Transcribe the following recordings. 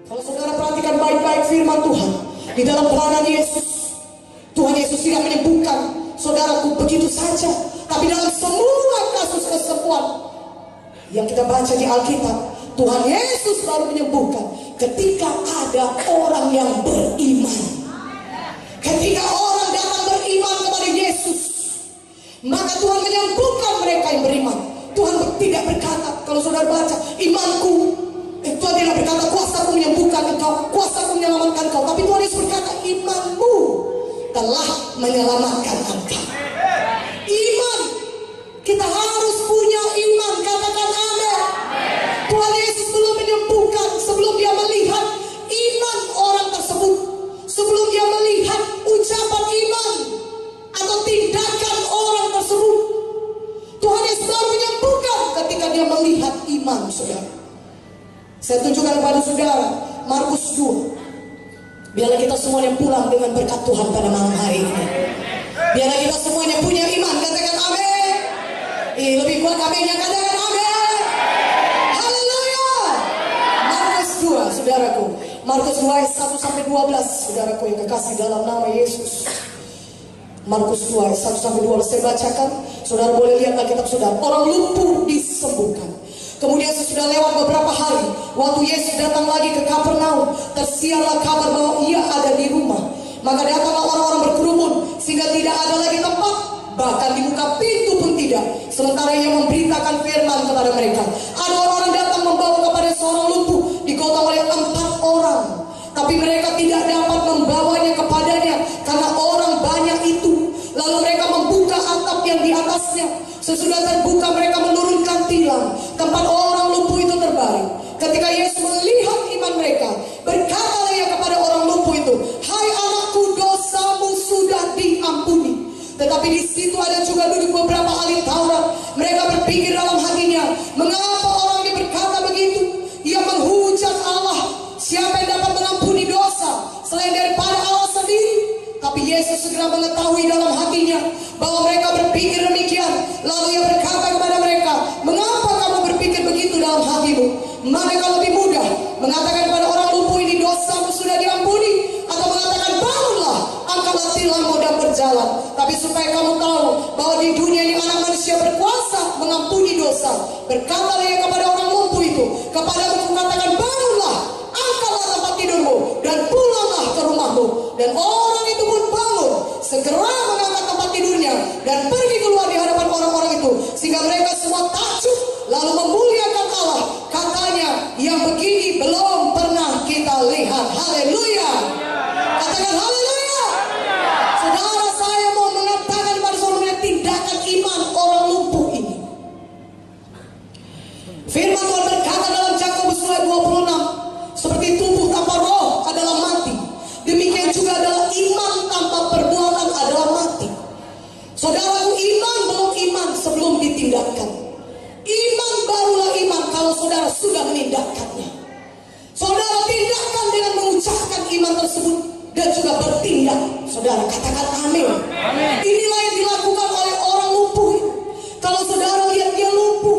Kalau saudara perhatikan baik-baik firman Tuhan di dalam pelayanan Yesus, Tuhan Yesus tidak menyembuhkan saudaraku begitu saja, tapi dalam semua kasus kesembuhan yang kita baca di Alkitab, Tuhan Yesus baru menyembuhkan ketika ada orang yang beriman. Ketika orang datang beriman kepada Yesus, maka Tuhan menyembuhkan mereka yang beriman. Tuhan tidak berkata, kalau saudara baca, imanku, Tuhan tidak berkata kuasaku menyembuhkan engkau, kuasaku menyelamatkan engkau, tapi Tuhan Yesus berkata imanmu telah menyelamatkan engkau. Iman, kita harus punya iman, katakan amin. Tuhan Yesus belum menyembuhkan sebelum dia melihat iman orang tersebut, sebelum dia melihat ucapan iman atau tindakan orang tersebut. Tuhan Yesus baru menyembuhkan ketika dia melihat iman saudara. Saya tunjukkan kepada saudara Markus 2. Biarlah kita semuanya pulang dengan berkat Tuhan pada malam hari ini. Biarlah kita semuanya punya iman, katakan amin. Lebih kuat aminnya, katakan amin. Haleluya. Markus 2 saudaraku. Markus 2 ayat 1 sampai 12 saudaraku yang kekasih dalam nama Yesus. Markus 2 ayat 1 sampai 12 saya bacakan. Saudara boleh lihat Alkitab saudara. Orang lumpuh disembuhkan. Kemudian sesudah lewat beberapa hari, waktu Yesus datang lagi ke Kapernaum, tersiarlah kabar bahwa ia ada di rumah. Maka datanglah orang-orang berkerumun sehingga tidak ada lagi tempat, bahkan dibuka pintu pun tidak. Sementara ia memberitakan firman kepada mereka. Ada orang datang membawa kepada seorang lumpuh, digotong oleh 4 orang. Tapi mereka tidak dapat membawanya kepadanya karena orang banyak itu. Lalu mereka membuka atap yang di atasnya. Sesudah terbuka mereka menurunkan tilam, tempat orang lumpuh itu terbaring. Ketika Yesus melihat iman mereka, berkatalah ia kepada orang lumpuh itu, "Hai anakku, dosamu sudah diampuni." Tetapi di situ ada juga duduk beberapa ahli Taurat. Mereka berpikir dalam hatinya, mengapa orang ini berkata begitu? Ia menghujat Allah. Siapa yang dapat mengampuni dosa selain daripada Allah sendiri? Tapi Yesus segera mengetahui dalam hatinya bahwa mereka berpikir demikian. Lalu ia berkata kepada mereka, "Mengapa kamu berpikir begitu dalam hatimu? Manakah lebih mudah mengatakan kepada orang lumpuh ini, dosamu sudah diampuni, atau mengatakan, bangunlah, angkatlah tilammu dan berjalan? Tapi supaya kamu tahu bahwa di dunia ini anak manusia berkuasa mengampuni dosa." Berkatalah ia kepada orang lumpuh itu, "Kepadamu kukatakan, bangunlah, angkatlah tempat tidurmu dan pulanglah ke rumahmu." Dan orang itu pun bangun, segera mengangkat tempat tidurnya dan pergi keluar di hadapan orang-orang itu, sehingga mereka semua takjub lalu memuliakan Allah. Katanya, yang begini belum pernah kita lihat. Haleluya. Katakan haleluya. Saudara, saya mau mengatakan pada saudara tindakan iman orang lumpuh ini. Firman Tuhan berkata dalam Yakobus 2:26, seperti tubuh tanpa roh adalah mati, demikian juga adalah iman tanpa perbuatan adalah mati. Saudaraku, iman belum iman sebelum ditindakkan. Iman barulah iman kalau saudara sudah menindakkannya. Saudara tindakan dengan mengucapkan iman tersebut dan juga bertindak. Saudara katakan amin. Amin. Inilah yang dilakukan oleh orang lumpuh. Kalau saudara lihat dia lumpuh,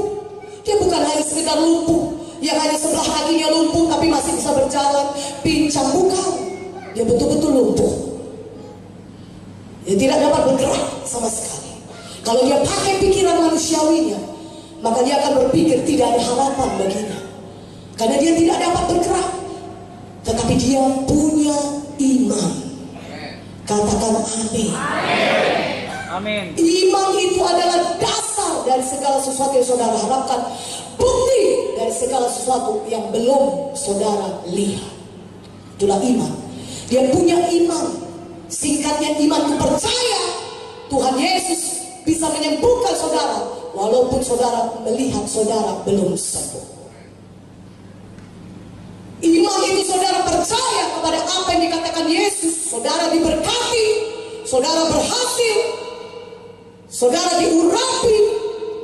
dia bukan hanya sekedar lumpuh yang hanya sebelah kakinya lumpuh tapi masih bisa berjalan, pincang, bukan. Dia betul-betul lumpuh. Dia tidak dapat bergerak sama sekali. Kalau dia pakai pikiran manusiawinya, maka dia akan berpikir tidak ada harapan baginya. Karena dia tidak dapat bergerak. Tetapi dia punya iman. Katakan amin. Amin. Iman itu adalah dasar dari segala sesuatu yang saudara harapkan. Bukti dari segala sesuatu yang belum saudara lihat. Itulah iman. Dia punya iman. Singkatnya, iman itu percaya Tuhan Yesus bisa menyembuhkan saudara walaupun saudara melihat saudara belum sembuh. Iman itu saudara percaya kepada apa yang dikatakan Yesus. Saudara diberkati, saudara berhasil, saudara diurapi,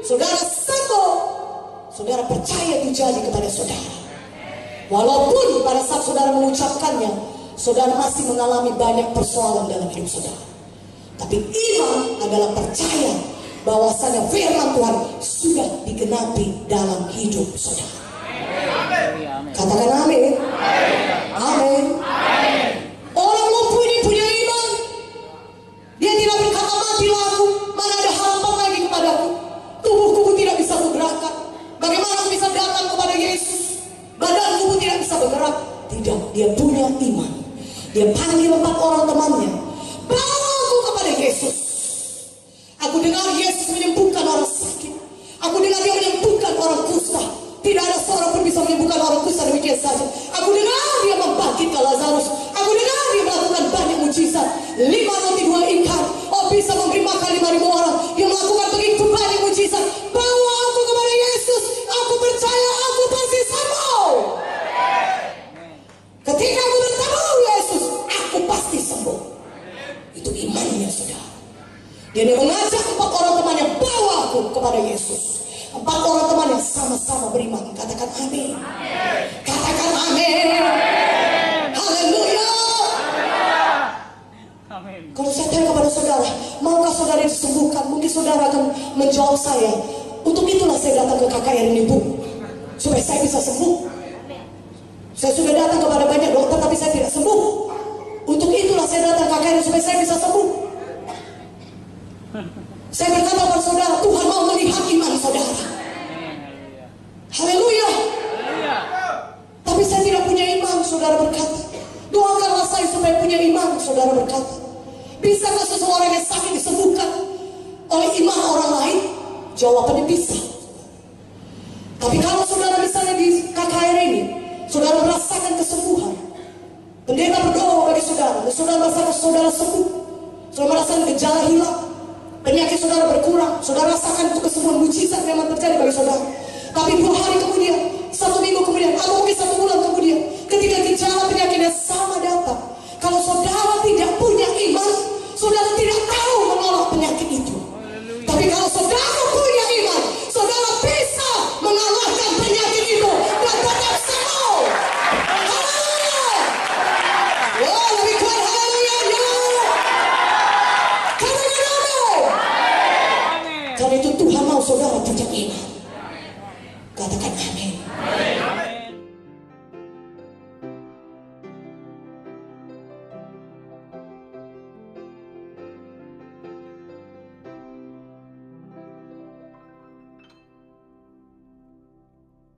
saudara sembuh. Saudara percaya itu jadi kepada saudara. Walaupun pada saat saudara mengucapkannya, saudara masih mengalami banyak persoalan dalam hidup saudara. Tapi iman adalah percaya bahwasanya firman Tuhan sudah digenapi dalam hidup saudara. Katakan amin. Dia panggil 4 orang temannya, bawa aku kepada Yesus. Aku dengar Yesus menyembuhkan orang sakit. Aku dengar dia menyembuhkan orang kusta. Tidak ada seorang pun bisa menyembuhkan orang kusta demikian saja. Aku dengar dia membangkitkan Lazarus. Aku dengar dia melakukan banyak mujizat. 5 roti 2 ikan. Oh, bisa memberi makan 5.000 orang. Dia melakukan begitu banyak mujizat. Bawa aku kepada Yesus. Aku percaya aku pasti sembuh. Ketika aku bertemu Yesus, aku pasti sembuh. Itu imannya, saudara. Dia mengajak 4 orang temannya, bawa aku kepada Yesus. 4 orang teman yang sama-sama beriman. Katakan amin. Katakan amin. Haleluya. Amin. Kalau saya tanya kepada saudara, maukah saudara disembuhkan? Mungkin saudara akan menjawab saya, untuk itulah saya datang ke KKR ini, Bu, supaya saya bisa sembuh. Saya sudah datang kepada banyak dokter tapi saya tidak sembuh. Untuk itulah saya datang ke KKR supaya saya bisa sembuh. Saya berkata kepada saudara, Tuhan mau melihat iman saudara. Haleluya. Tapi saya tidak punya iman, saudara berkata. Doakanlah saya supaya punya iman, saudara berkata. Bisakah seseorang yang sakit disembuhkan oleh iman orang lain? Jawabannya bisa. Tapi kalau saudara misalnya di KKR ini, saudara merasakan kesembuhan, pendeta berdoa bagi saudara, dan saudara merasakan saudara sembuh, saudara merasakan gejala hilang, penyakit saudara berkurang, saudara rasakan itu kesembuhan mujizat memang terjadi bagi saudara. Tapi 2 hari kemudian, 1 minggu kemudian, atau mungkin 1 bulan kemudian, ketika gejala